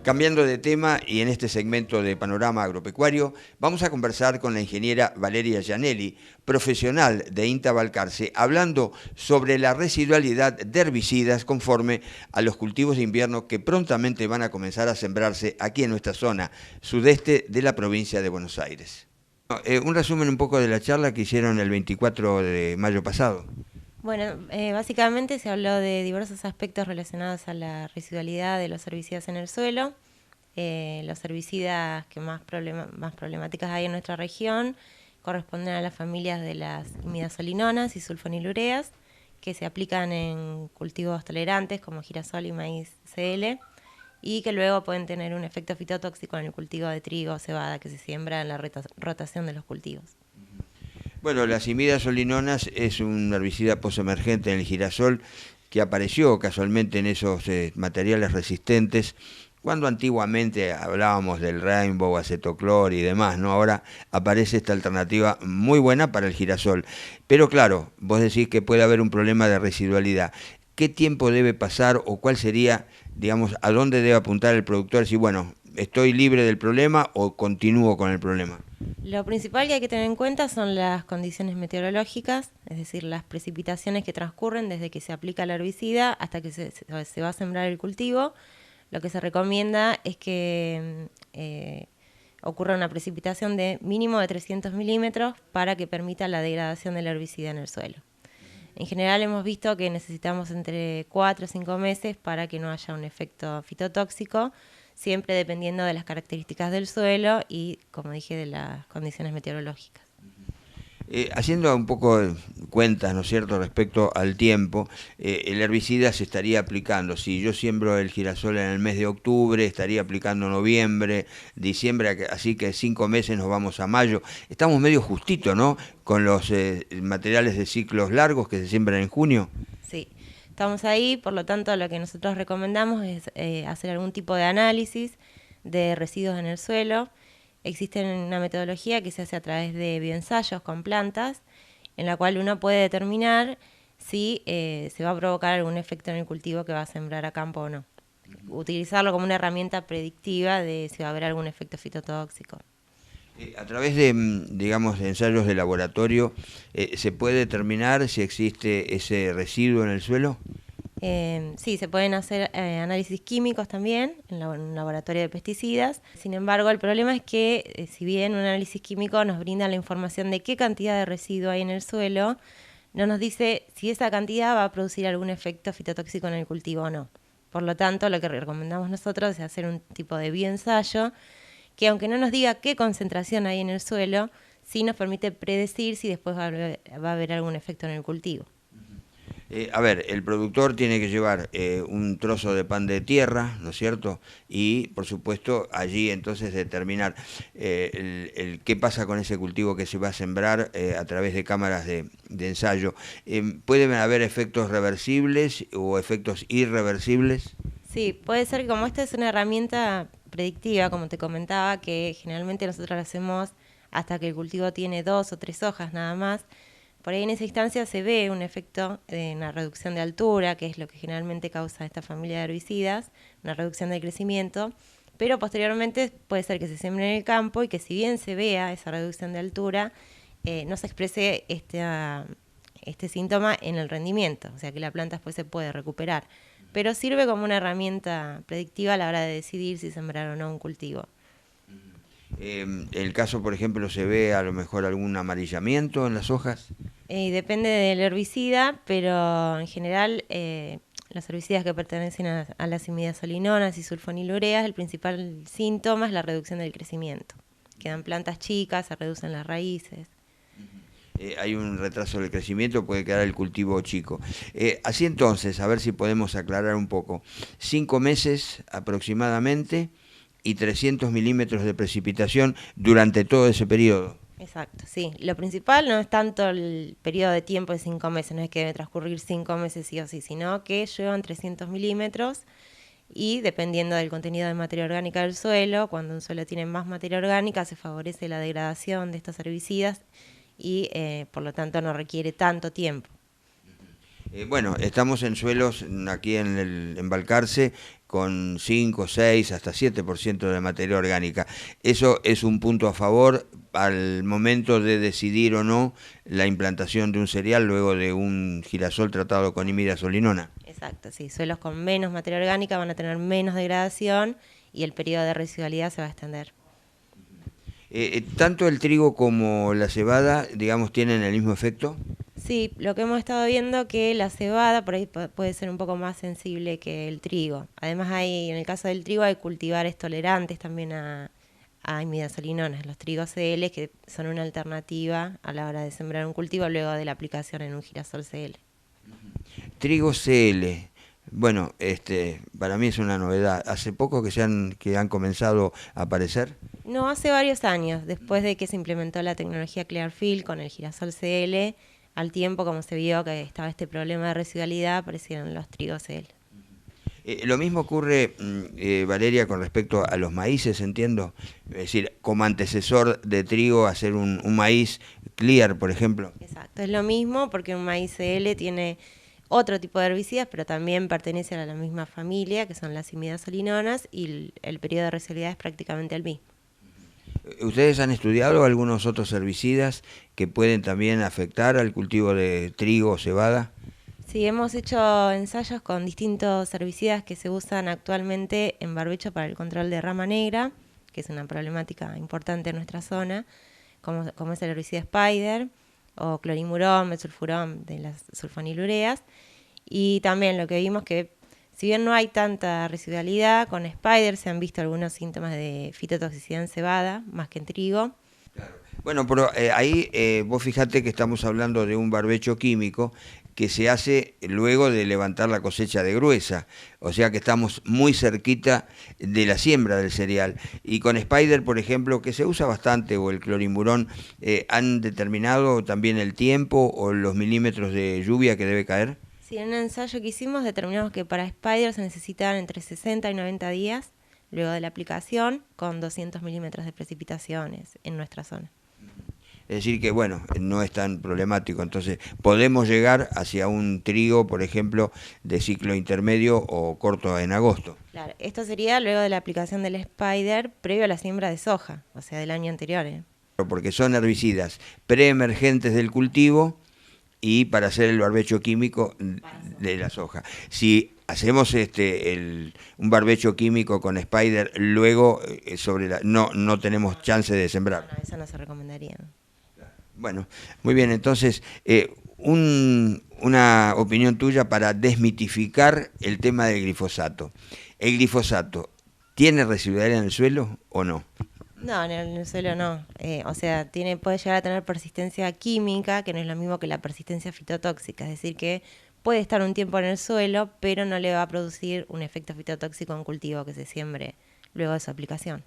Cambiando de tema y en este segmento de Panorama Agropecuario, vamos a conversar con la ingeniera Valeria Gianelli, profesional de INTA Balcarce, hablando sobre la residualidad de herbicidas conforme a los cultivos de invierno que prontamente van a comenzar a sembrarse aquí en nuestra zona sudeste de la provincia de Buenos Aires. Un resumen un poco de la charla que hicieron el 24 de mayo pasado. Bueno, básicamente se habló de diversos aspectos relacionados a la residualidad de los herbicidas en el suelo, los herbicidas que más problemáticas hay en nuestra región corresponden a las familias de las imidazolinonas y sulfonilureas, que se aplican en cultivos tolerantes como girasol y maíz CL, y que luego pueden tener un efecto fitotóxico en el cultivo de trigo o cebada que se siembra en la rotación de los cultivos. Bueno, las imidazolinonas es un herbicida posemergente en el girasol que apareció casualmente en esos materiales resistentes cuando antiguamente hablábamos del Rainbow, acetoclor y demás, ¿no? Ahora aparece esta alternativa muy buena para el girasol. Pero claro, vos decís que puede haber un problema de residualidad. ¿Qué tiempo debe pasar o cuál sería, digamos, a dónde debe apuntar el productor? Si, bueno, ¿estoy libre del problema o continúo con el problema? Lo principal que hay que tener en cuenta son las condiciones meteorológicas, es decir, las precipitaciones que transcurren desde que se aplica el herbicida hasta que se va a sembrar el cultivo. Lo que se recomienda es que ocurra una precipitación de mínimo de 300 milímetros para que permita la degradación del herbicida en el suelo. En general hemos visto que necesitamos entre 4 o 5 meses para que no haya un efecto fitotóxico, siempre dependiendo de las características del suelo y, como dije, de las condiciones meteorológicas. Haciendo un poco cuentas, ¿no es cierto?, respecto al tiempo, el herbicida se estaría aplicando, si yo siembro el girasol en el mes de octubre, estaría aplicando noviembre, diciembre, así que 5 meses nos vamos a mayo. Estamos medio justito, ¿no?, con los materiales de ciclos largos que se siembran en junio. Sí, estamos ahí, por lo tanto lo que nosotros recomendamos es hacer algún tipo de análisis de residuos en el suelo. Existe una metodología que se hace a través de bioensayos con plantas, en la cual uno puede determinar si se va a provocar algún efecto en el cultivo que va a sembrar a campo o no. Utilizarlo como una herramienta predictiva de si va a haber algún efecto fitotóxico. A través de, digamos, de ensayos de laboratorio, ¿se puede determinar si existe ese residuo en el suelo? Sí, se pueden hacer análisis químicos también en un laboratorio de pesticidas. Sin embargo, el problema es que si bien un análisis químico nos brinda la información de qué cantidad de residuo hay en el suelo, no nos dice si esa cantidad va a producir algún efecto fitotóxico en el cultivo o no. Por lo tanto, lo que recomendamos nosotros es hacer un tipo de bioensayo que, aunque no nos diga qué concentración hay en el suelo, sí nos permite predecir si después va a haber algún efecto en el cultivo. A ver, el productor tiene que llevar un trozo de pan de tierra, ¿no es cierto? Y, por supuesto, allí entonces determinar el qué pasa con ese cultivo que se va a sembrar a través de cámaras de ensayo. ¿Pueden haber efectos reversibles o efectos irreversibles? Sí, puede ser que como esta es una herramienta predictiva, como te comentaba, que generalmente nosotros la hacemos hasta que el cultivo tiene 2 o 3 hojas nada más. Por ahí en esa instancia se ve un efecto de una reducción de altura, que es lo que generalmente causa esta familia de herbicidas, una reducción del crecimiento, pero posteriormente puede ser que se siembre en el campo y que si bien se vea esa reducción de altura, no se exprese este síntoma en el rendimiento, o sea que la planta después se puede recuperar, pero sirve como una herramienta predictiva a la hora de decidir si sembrar o no un cultivo. El caso, por ejemplo, se ve a lo mejor algún amarillamiento en las hojas. Depende del herbicida, pero en general los herbicidas que pertenecen a las imidazolinonas y sulfonilureas, el principal síntoma es la reducción del crecimiento. Quedan plantas chicas, se reducen las raíces. Hay un retraso del crecimiento, puede quedar el cultivo chico. Así entonces, a ver si podemos aclarar un poco. 5 meses aproximadamente y 300 milímetros de precipitación durante todo ese periodo. Exacto, sí. Lo principal no es tanto el periodo de tiempo de 5 meses, no es que debe transcurrir 5 meses sí o sí, sino que llevan 300 milímetros y dependiendo del contenido de materia orgánica del suelo, cuando un suelo tiene más materia orgánica se favorece la degradación de estos herbicidas y por lo tanto no requiere tanto tiempo. Bueno, estamos en suelos aquí en Balcarce con 5, 6, hasta 7% de materia orgánica. Eso es un punto a favor al momento de decidir o no la implantación de un cereal luego de un girasol tratado con imidazolinona. Exacto, sí, suelos con menos materia orgánica van a tener menos degradación y el periodo de residualidad se va a extender. ¿Tanto el trigo como la cebada, digamos, tienen el mismo efecto? Sí, lo que hemos estado viendo que la cebada por ahí puede ser un poco más sensible que el trigo. Además en el caso del trigo hay cultivares tolerantes también a imidazolinonas, los trigos CL, que son una alternativa a la hora de sembrar un cultivo luego de la aplicación en un girasol CL. Trigo CL. Bueno, para mí es una novedad. ¿Hace poco que han comenzado a aparecer? No, hace varios años, después de que se implementó la tecnología Clearfield con el girasol CL, al tiempo como se vio que estaba este problema de residualidad, aparecieron los trigos CL. Lo mismo ocurre, Valeria, con respecto a los maíces, entiendo. Es decir, como antecesor de trigo, hacer un maíz clear, por ejemplo. Exacto, es lo mismo porque un maíz CL tiene otro tipo de herbicidas, pero también pertenecen a la misma familia, que son las imidazolinonas, y el periodo de residualidad es prácticamente el mismo. ¿Ustedes han estudiado algunos otros herbicidas que pueden también afectar al cultivo de trigo o cebada? Sí, hemos hecho ensayos con distintos herbicidas que se usan actualmente en barbecho para el control de rama negra, que es una problemática importante en nuestra zona, como es el herbicida Spider, o clorimurón, mesulfurón de las sulfonilureas. Y también lo que vimos que, si bien no hay tanta residualidad, con Spider se han visto algunos síntomas de fitotoxicidad en cebada, más que en trigo. Bueno, pero ahí vos fijate que estamos hablando de un barbecho químico que se hace luego de levantar la cosecha de gruesa, o sea que estamos muy cerquita de la siembra del cereal. Y con Spider, por ejemplo, que se usa bastante, o el clorimurón, ¿han determinado también el tiempo o los milímetros de lluvia que debe caer? Sí, en un ensayo que hicimos determinamos que para Spider se necesitan entre 60 y 90 días luego de la aplicación, con 200 milímetros de precipitaciones en nuestra zona. Es decir que, bueno, no es tan problemático. Entonces, podemos llegar hacia un trigo, por ejemplo, de ciclo intermedio o corto en agosto. Claro, esto sería luego de la aplicación del Spider previo a la siembra de soja, o sea, del año anterior. Porque son herbicidas preemergentes del cultivo y para hacer el barbecho químico de la soja. Si hacemos un barbecho químico con Spider, luego no tenemos chance de sembrar. No, eso no se recomendaría. Bueno, muy bien, entonces, una opinión tuya para desmitificar el tema del glifosato. ¿El glifosato tiene residualidad en el suelo o no? No, en el suelo no. O sea, puede llegar a tener persistencia química, que no es lo mismo que la persistencia fitotóxica. Es decir, que puede estar un tiempo en el suelo, pero no le va a producir un efecto fitotóxico en cultivo que se siembre luego de su aplicación.